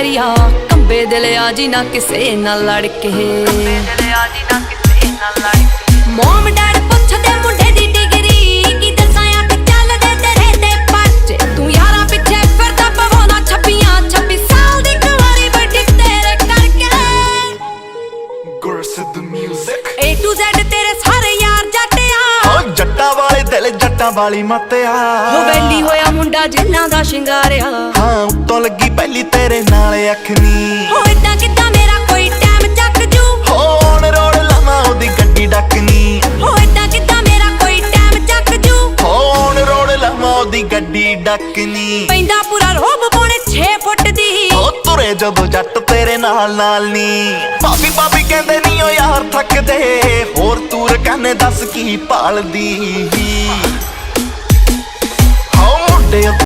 ਯਾਰੀਆ ਕੰਬੇ ਦਿਲ ਆ ਜੀ ਨਾ ਕਿਸੇ ਨਾਲ ਲੜ ਕੇ, ਮੋਮ ਡੈਡ ਪੁੱਛਦੇ ਮੁੰਡੇ ਦੀ ਡਿਗਰੀ ਕੀ ਦੱਸਾਂ ਅੱਖ ਚੱਲਦੇ ਤੇਰੇ ਤੇ ਪਰਚੇ, ਤੂੰ ਯਾਰਾਂ ਪਿੱਛੇ ਫਿਰਦਾ ਪਵਾਉਣਾ 26 ਸਾਲ ਦੀ ਕੁਆਰੀ ਵੱਡੀ ਤੇਰੇ ਕਰਕੇ। ਗੁਰਸਿੱਧ ਮਿਊਜ਼ਿਕ A to Z ਤੇਰੇ ਸਾਰੇ ਯਾਰ ਜੱਟਿਆ, ਓ ਜੱਟਾਂ ਵਾਲੇ ਦਿਲ ਜੱਟਾਂ ਵਾਲੀ ਮੱਤਿਆ, ਹੋ ਵੈਲੀ ਹੋਇਆ ਮੁੰਡਾ ਜਿੰਨਾਂ ਦਾ ਸ਼ਿੰਗਾਰਿਆ, ਹਾਂ ਉੱਤੋਂ ਲੱਗੀ ਪਹਿਲੀ ਤੇਰੇ ਨਾਲ ਅੱਖ ਨੀ, ਹੋ ਏਦਾਂ ਕਿੱਦਾਂ ਮੇਰਾ ਕੋਈ ਟਾਈਮ ਚੱਕ ਜੂ, ਹੋਣ ਰੋੜ ਲਾਵਾਂ ਉਹਦੀ ਗੱਡੀ ਡੱਕਨੀ, ਹੋ ਏਦਾਂ ਕਿੱਦਾਂ ਮੇਰਾ ਕੋਈ ਟਾਈਮ ਚੱਕ ਜੂ, ਹੋਣ ਰੋੜ ਲਾਵਾਂ ਉਹਦੀ ਗੱਡੀ ਡੱਕਨੀ, ਪੈਂਦਾ ਪੂਰਾ ਰੋਬ ਪੌਣੇ 6 ਫੁੱਟ ਦੀ, ਓ ਤੁਰੇ ਜਦੋਂ ਜੱਟ ਤੇਰੇ ਨਾਲ ਨੀ, ਭਾਬੀ ਭਾਬੀ ਕਹਿੰਦੇ ਨੀ ਓ ਯਾਰ ਥੱਕਦੇ, ਹੋਰ ਤੂੰ ਰਕਾਨੇ ਦੱਸ ਕੀ ਭਾਲਦੀ, ਹੋ ਮੁੰਡੇ